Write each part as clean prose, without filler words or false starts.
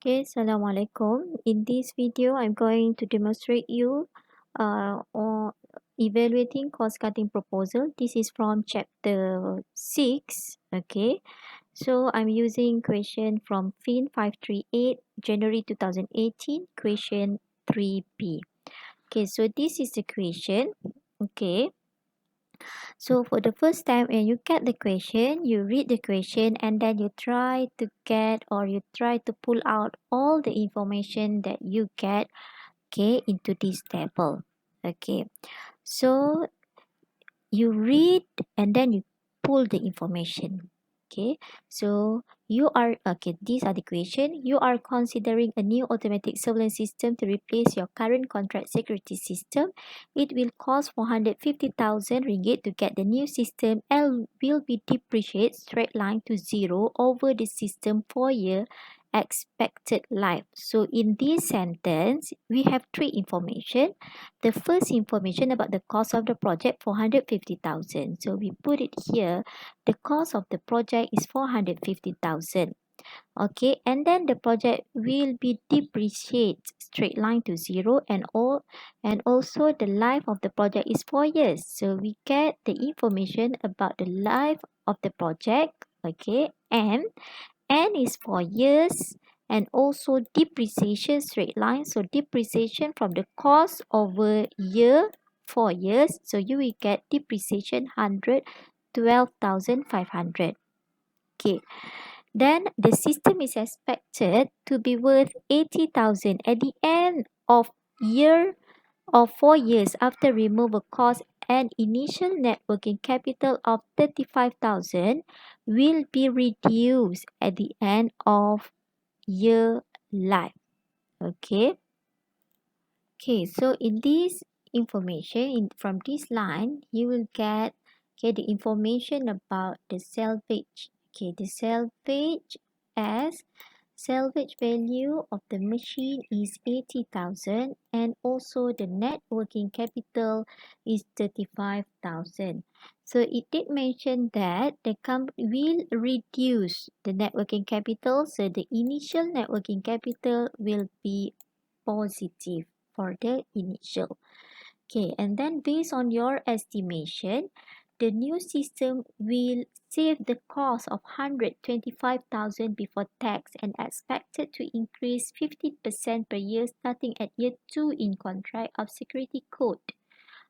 Okay, Assalamualaikum. In this video, I'm going to demonstrate you on evaluating cost-cutting proposal. This is from chapter 6. Okay, so I'm using question from FIN538, January 2018, question 3B. Okay, so this is the question. Okay, so for the first time when you get the question, you read the question and then you try to get or you try to pull out all the information that you get, okay, into this table. Okay, so you read and then you pull the information. Okay, so these are the question. You are considering a new automatic surveillance system to replace your current contract security system. It will cost 450,000 ringgit to get the new system and will be depreciated straight line to zero over the system 4-year expected life. So in this sentence, we have three information. The first information about the cost of the project 450,000. So we put it here. The cost of the project is 450,000. Okay, and then the project will be depreciated straight line to zero and also the life of the project is 4 years. So we get the information about the life of the project. Okay, and N is 4 years and also depreciation straight line. So depreciation from the cost over year 4 years. So you will get depreciation 112,500. Okay. Then the system is expected to be worth 80,000 at the end of year of 4 years after removal cost and initial net working capital of 35,000 will be reduced at the end of year life. Okay. So in this information from this line, you will get the information about the salvage. The salvage as salvage value of the machine is 80,000 and also the net working capital is 35,000. So it did mention that the company will reduce the net working capital. So the initial net working capital will be positive for the initial. And then based on your estimation, the new system will save the cost of 125,000 before tax and expected to increase 50% per year starting at year 2 in contract of security code.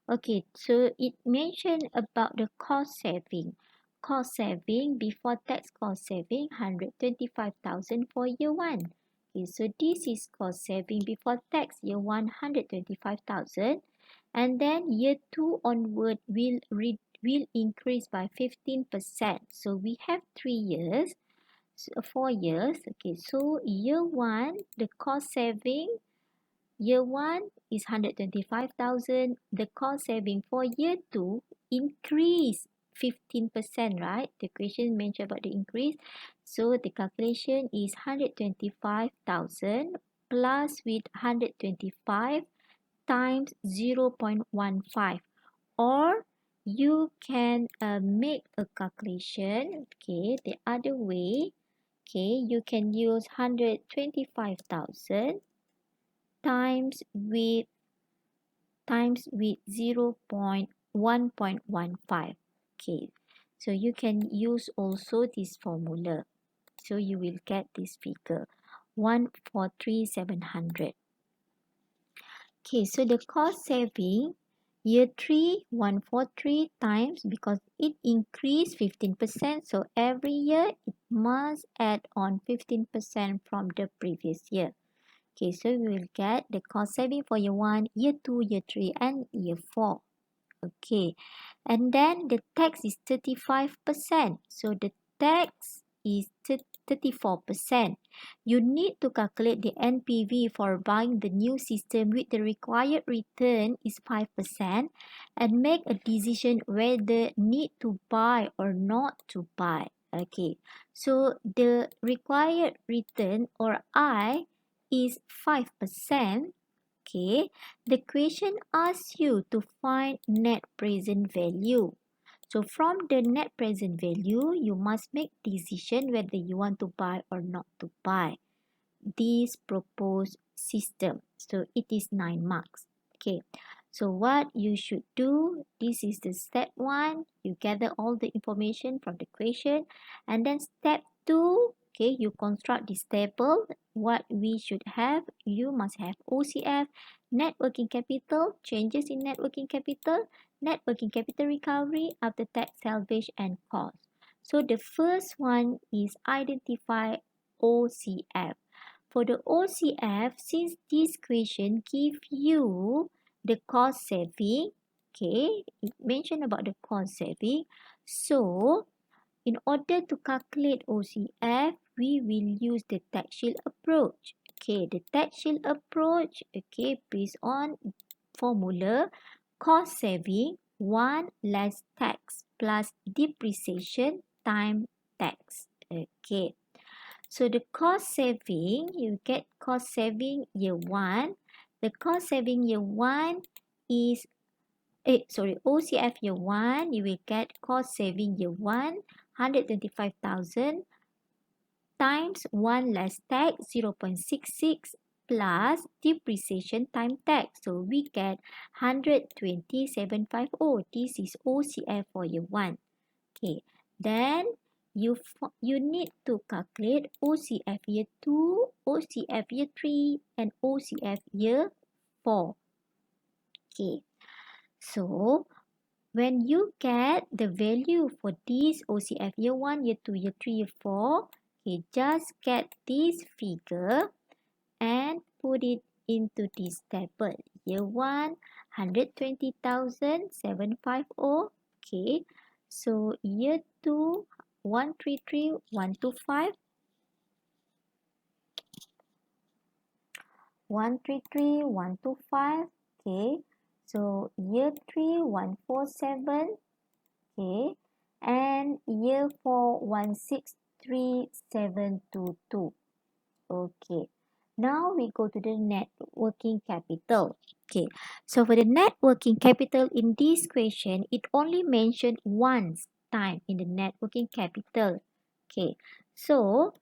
Okay, so it mentioned about the cost saving. Cost saving before tax cost saving 125,000 for year 1. Okay, so this is cost saving before tax year 1 125,000 and then year 2 onward will increase by 15%. So we have 3 years, 4 years. Okay, so year 1 the cost saving year 1 is 125,000. The cost saving for year 2 increase 15%, right? The question mentioned about the increase. So the calculation is 125,000 plus with 125 times 0.15, or you can make a calculation, okay, the other way. Okay, you can use 125,000 times with 0.1.15. Okay, so you can use also this formula. So you will get this figure 143,700. Okay, so the cost saving year 3 143 times, because it increased 15%, so every year it must add on 15% from the previous year. Okay, so we will get the cost saving for year 1, year 2, year 3 and year 4. Okay, and then the tax is 35%. So the tax is 34%. You need to calculate the NPV for buying the new system with the required return is 5% and make a decision whether need to buy or not to buy. Okay, so the required return or I is 5%. Okay, the question asks you to find net present value. So from the net present value, you must make decision whether you want to buy or not to buy. this proposed system. So it is 9 marks. Okay. So what you should do, this is the step 1. You gather all the information from the question. And then step 2, okay, you construct this table. What we should have, you must have OCF, net working capital, changes in net working capital, net working capital recovery after tax salvage and cost. So the first one is identify OCF. For the OCF, since this question give you the cost saving, okay, it mentioned about the cost saving. So in order to calculate OCF, we will use the tax shield approach. Okay, the tax shield approach, okay, based on formula cost saving 1 less tax plus depreciation time tax. Okay, so the cost saving, you get cost saving year 1. The cost saving year 1 is OCF year 1, you will get cost saving year 1, 125,000 times 1 less tax, 0.66 plus depreciation time tax. So we get 12750. This is OCF for year 1. Okay, then you need to calculate OCF year 2, OCF year 3, and OCF year 4. Okay, so when you get the value for this OCF year 1, year 2, year 3, year 4, okay, just get this figure and put it into this table. Year 1, 120,750. Okay, so year 2, 133,125. 133,125. Okay, so year 3, 147. Okay, and year 4, 163,722. Okay, now we go to the net working capital. Okay, so for the net working capital in this question, it only mentioned once time in the net working capital. Okay, so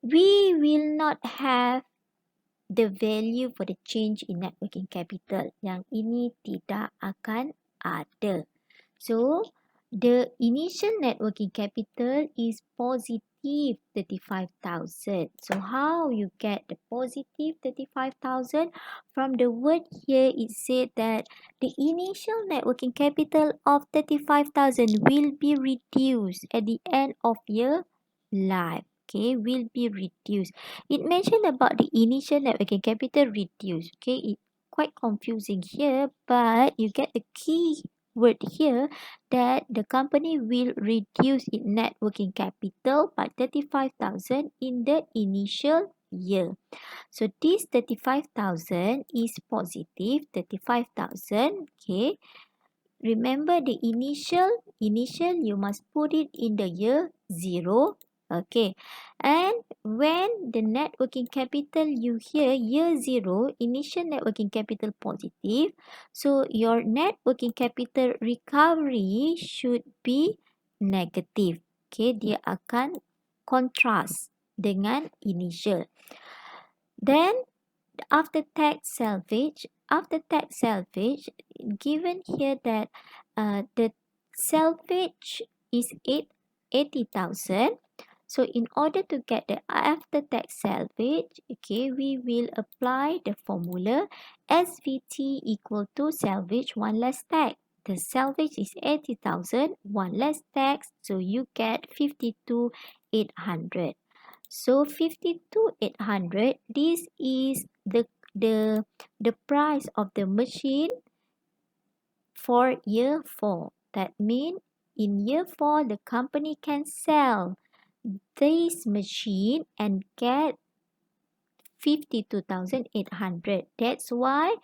we will not have the value for the change in net working capital. Yang ini tidak akan ada. So, the initial net working capital is positive 35,000. So, how you get the positive 35,000? From the word here, it said that the initial net working capital of 35,000 will be reduced at the end of year life. Okay, will be reduced. It mentioned about the initial net working capital reduced. Okay, it quite confusing here, but you get the key word here that the company will reduce its net working capital by 35,000 in the initial year. So this 35,000 is positive 35,000. Okay, remember the initial you must put it in the year 0. Okay, and when the net working capital you hear year 0, initial net working capital positive, so your net working capital recovery should be negative. Okay, dia akan contrast dengan initial. Then after tax salvage, given here that the salvage is 80,000. So in order to get the after tax salvage, okay, we will apply the formula SVT equal to salvage 1 less tax. The salvage is 80,000, 1 less tax, so you get 52,800. So 52,800, this is the price of the machine for year 4. That means in year 4, the company can sell this machine and get 52,800. That's why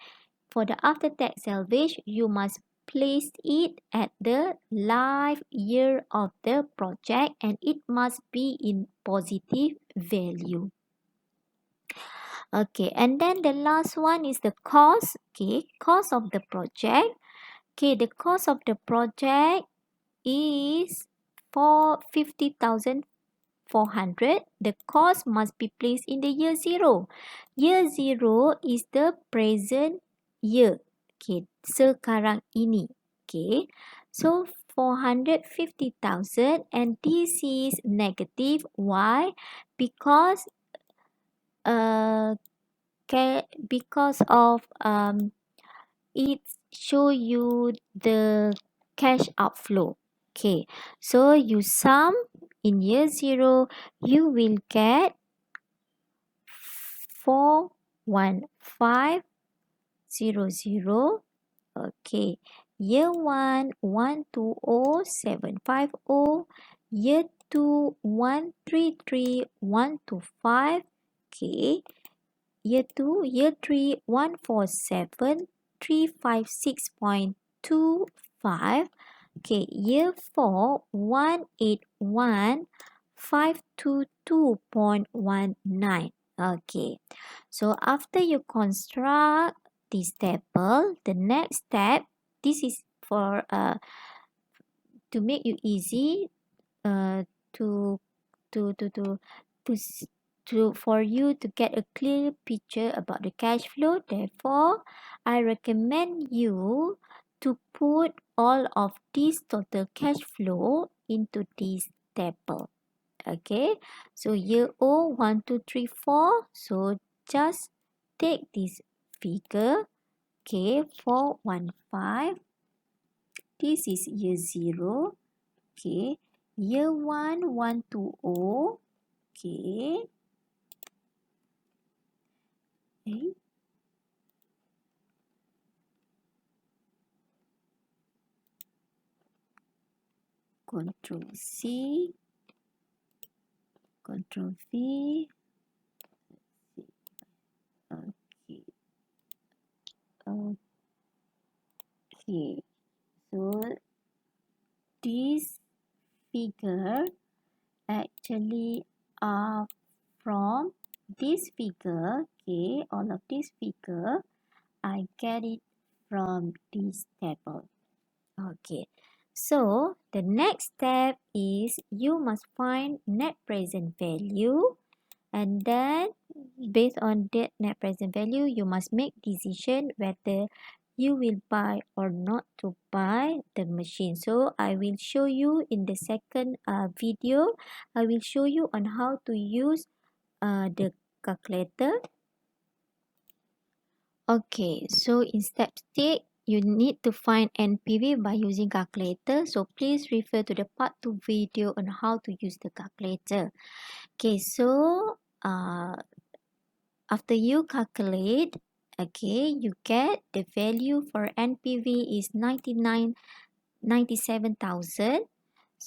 for the after tax salvage, you must place it at the life year of the project and it must be in positive value. Okay, and then the last one is the cost. Okay, cost of the project. Okay, the cost of the project is for 50,000 400, the cost must be placed in the year 0. Year 0 is the present year. Okay, sekarang ini. Okay, so 450,000, and this is negative. Why? Because because of it show you the cash outflow. Okay, so you sum in year 0, you will get 41500. Okay, year 1 120750, year 2 133125. Okay, year 2, year 3 147,356.25. Okay, year 4 181,522.19. Okay, so after you construct this table, the next step, this is for to make you easy to to to to to s- to for you to get a clear picture about the cash flow. Therefore, I recommend you to put all of this total cash flow into this table. Okay, so year O 1 2 3 4. So just take this figure. Okay, 415. This is year 0. Okay, year 1 120. Okay. Okay. Control C, Control V. Okay. Okay. So this figure actually are from this figure. Okay, all of this figure I get it from this table. Okay, so the next step is you must find net present value, and then based on that net present value, you must make decision whether you will buy or not to buy the machine. So I will show you in the second video. I will show you on how to use the calculator. Okay, so in step 6, you need to find NPV by using calculator. So please refer to the part 2 video on how to use the calculator. Okay, so after you calculate, okay, you get the value for NPV is 97,000.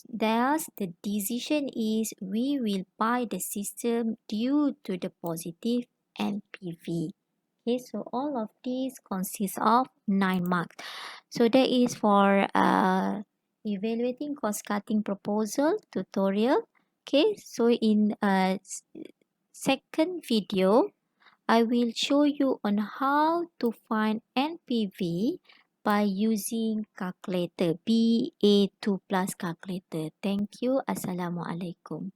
Thus, the decision is we will buy the system due to the positive NPV. Okay, so all of these consist of 9 marks. So that is for evaluating cost cutting proposal tutorial. Okay, so in second video, I will show you on how to find NPV by using calculator BA2 plus calculator. Thank you. Assalamualaikum.